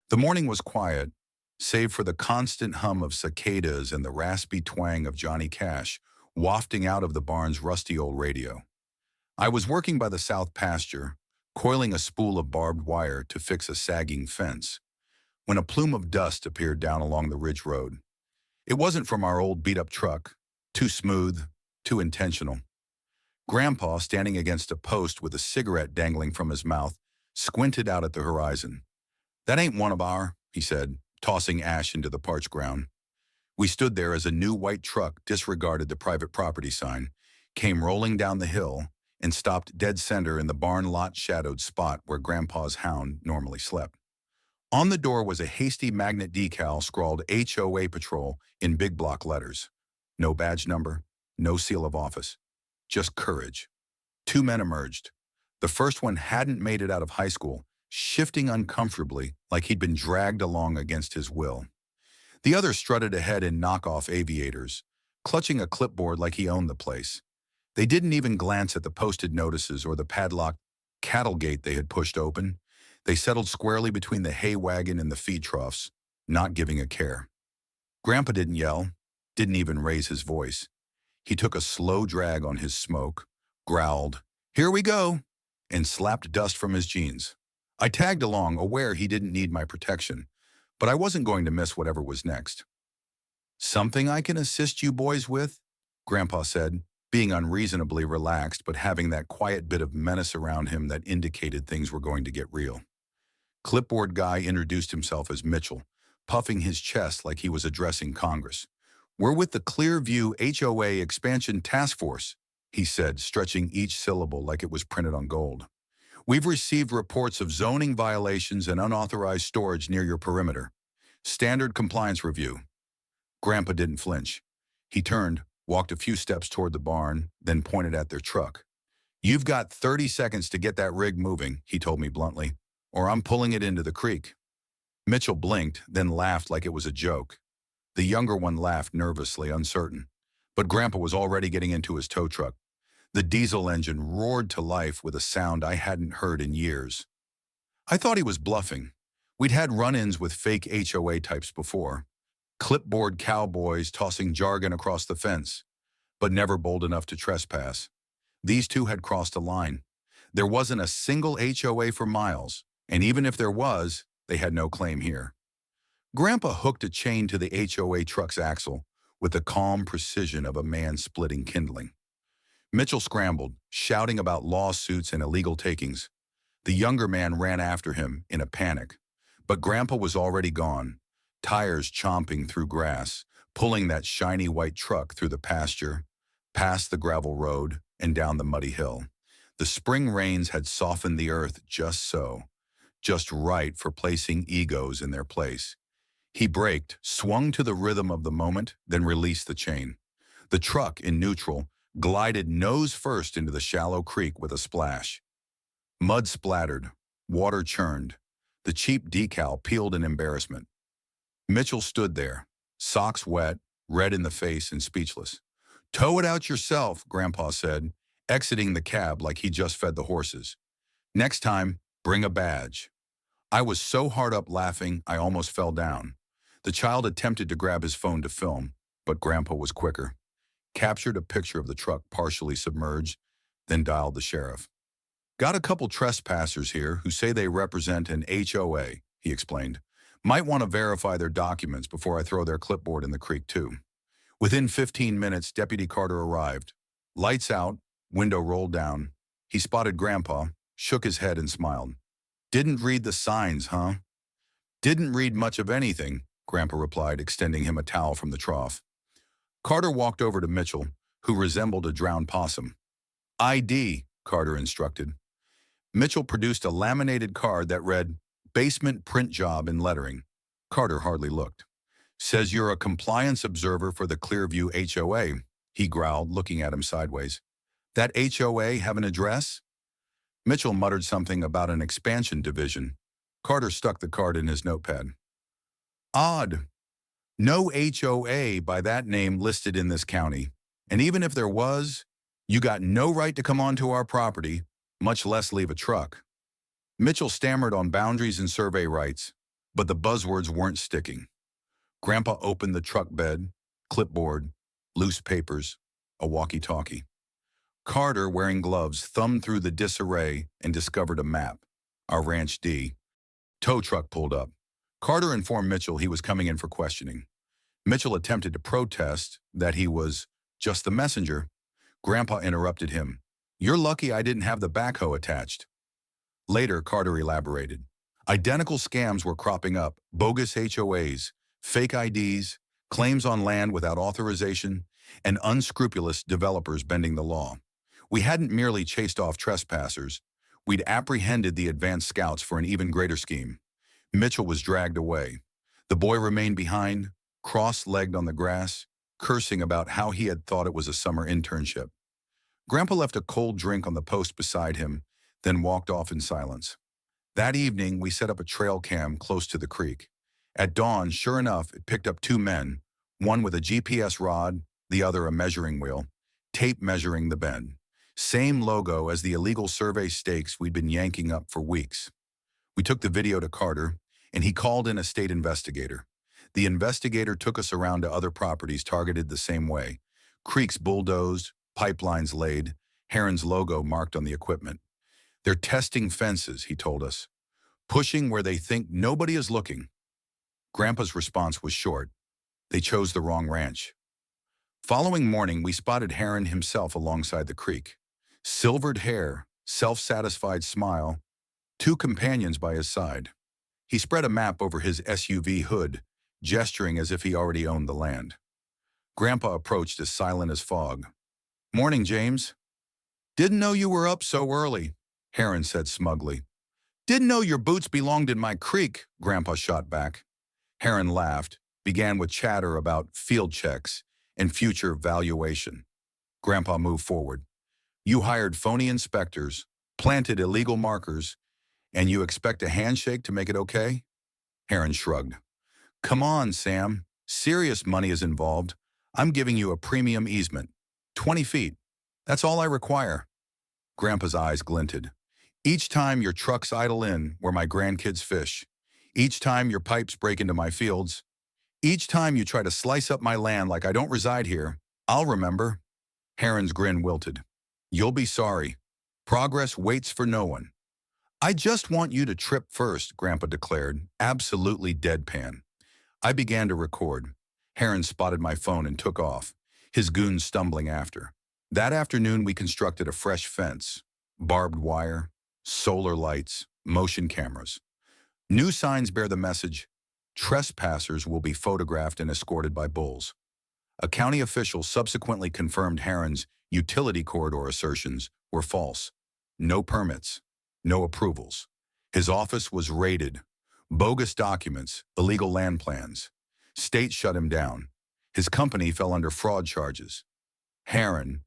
The morning was quiet, save for the constant hum of cicadas and the raspy twang of Johnny Cash wafting out of the barn's rusty old radio. I was working by the south pasture, coiling a spool of barbed wire to fix a sagging fence, when a plume of dust appeared down along the ridge road. It wasn't from our old beat-up truck, too smooth, too intentional. Grandpa, standing against a post with a cigarette dangling from his mouth, squinted out at the horizon. "That ain't one of our," he said, tossing ash into the parched ground. We stood there as a new white truck disregarded the private property sign, came rolling down the hill, and stopped dead center in the barn lot shadowed spot where Grandpa's hound normally slept. On the door was a hasty magnet decal scrawled HOA Patrol in big block letters. No badge number, no seal of office, just courage. Two men emerged. The first one hadn't made it out of high school, shifting uncomfortably like he'd been dragged along against his will. The other strutted ahead in knockoff aviators, clutching a clipboard like he owned the place. They didn't even glance at the posted notices or the padlocked cattle gate they had pushed open. They settled squarely between the hay wagon and the feed troughs, not giving a care. Grandpa didn't yell, didn't even raise his voice. He took a slow drag on his smoke, growled, "Here we go," and slapped dust from his jeans. I tagged along, aware he didn't need my protection, but I wasn't going to miss whatever was next. "Something I can assist you boys with?" Grandpa said, being unreasonably relaxed but having that quiet bit of menace around him that indicated things were going to get real. Clipboard guy introduced himself as Mitchell, puffing his chest like he was addressing Congress. "We're with the Clearview HOA Expansion Task Force," he said, stretching each syllable like it was printed on gold. "We've received reports of zoning violations and unauthorized storage near your perimeter. Standard compliance review." Grandpa didn't flinch. He turned, walked a few steps toward the barn, then pointed at their truck. "You've got 30 seconds to get that rig moving," he told me bluntly, "or I'm pulling it into the creek." Mitchell blinked, then laughed like it was a joke. The younger one laughed nervously, uncertain. But Grandpa was already getting into his tow truck. The diesel engine roared to life with a sound I hadn't heard in years. I thought he was bluffing. We'd had run-ins with fake HOA types before. Clipboard cowboys tossing jargon across the fence, but never bold enough to trespass. These two had crossed a line. There wasn't a single HOA for miles, and even if there was, they had no claim here. Grandpa hooked a chain to the HOA truck's axle with the calm precision of a man splitting kindling. Mitchell scrambled, shouting about lawsuits and illegal takings. The younger man ran after him in a panic, but Grandpa was already gone, tires chomping through grass, pulling that shiny white truck through the pasture, past the gravel road, and down the muddy hill. The spring rains had softened the earth just so, just right for placing egos in their place. He braked, swung to the rhythm of the moment, then released the chain. The truck, in neutral, glided nose first into the shallow creek with a splash. Mud splattered, water churned. The cheap decal peeled in embarrassment. Mitchell stood there, socks wet, red in the face and speechless. "Tow it out yourself," Grandpa said, exiting the cab like he just fed the horses. "Next time, bring a badge." I was so hard up laughing, I almost fell down. The child attempted to grab his phone to film, but Grandpa was quicker. Captured a picture of the truck partially submerged, then dialed the sheriff. "Got a couple trespassers here who say they represent an HOA, he explained. "Might want to verify their documents before I throw their clipboard in the creek, too." Within 15 minutes, Deputy Carter arrived. Lights out, window rolled down. He spotted Grandpa, shook his head and smiled. "Didn't read the signs, huh?" "Didn't read much of anything," Grandpa replied, extending him a towel from the trough. Carter walked over to Mitchell, who resembled a drowned possum. "ID," Carter instructed. Mitchell produced a laminated card that read, "Basement print job" in lettering. Carter hardly looked. "Says you're a compliance observer for the Clearview HOA, he growled, looking at him sideways. "That HOA have an address?" Mitchell muttered something about an expansion division. Carter stuck the card in his notepad. "Odd. No HOA by that name listed in this county. And even if there was, you got no right to come onto our property, much less leave a truck." Mitchell stammered on boundaries and survey rights. But the buzzwords weren't sticking. Grandpa opened the truck bed, clipboard, loose papers, a walkie-talkie. Carter, wearing gloves, thumbed through the disarray and discovered a map. Our Ranch D. Tow truck pulled up. Carter informed Mitchell he was coming in for questioning. Mitchell attempted to protest that he was just the messenger. Grandpa interrupted him. "You're lucky I didn't have the backhoe attached." Later, Carter elaborated. Identical scams were cropping up, bogus HOAs, fake IDs, claims on land without authorization, and unscrupulous developers bending the law. We hadn't merely chased off trespassers. We'd apprehended the advanced scouts for an even greater scheme. Mitchell was dragged away. The boy remained behind, cross-legged on the grass, cursing about how he had thought it was a summer internship. Grandpa left a cold drink on the post beside him, then walked off in silence. That evening, we set up a trail cam close to the creek. At dawn, sure enough, it picked up two men, one with a GPS rod, the other a measuring wheel, tape measuring the bend. Same logo as the illegal survey stakes we'd been yanking up for weeks. We took the video to Carter, and he called in a state investigator. The investigator took us around to other properties targeted the same way. Creeks bulldozed, pipelines laid, Heron's logo marked on the equipment. They're testing fences, he told us, pushing where they think nobody is looking. Grandpa's response was short. They chose the wrong ranch. Following morning, we spotted Heron himself alongside the creek. Silvered hair, self-satisfied smile, two companions by his side. He spread a map over his SUV hood, gesturing as if he already owned the land. Grandpa approached as silent as fog. "Morning, James." "Didn't know you were up so early," Heron said smugly. "Didn't know your boots belonged in my creek," Grandpa shot back. Heron laughed, began with chatter about field checks and future valuation. Grandpa moved forward. "You hired phony inspectors, planted illegal markers, and you expect a handshake to make it okay?" Heron shrugged. "Come on, Sam. Serious money is involved. I'm giving you a premium easement. 20 feet. That's all I require." Grandpa's eyes glinted. "Each time your trucks idle in where my grandkids fish, each time your pipes break into my fields, each time you try to slice up my land like I don't reside here, I'll remember." Heron's grin wilted. "You'll be sorry. Progress waits for no one." "I just want you to trip first," Grandpa declared, absolutely deadpan. I began to record. Heron spotted my phone and took off, his goons stumbling after. That afternoon, we constructed a fresh fence, barbed wire, solar lights, motion cameras. New signs bear the message, "Trespassers will be photographed and escorted by bulls." A county official subsequently confirmed Heron's utility corridor assertions were false. No permits, no approvals. His office was raided. Bogus documents, illegal land plans. State shut him down. His company fell under fraud charges. Heron,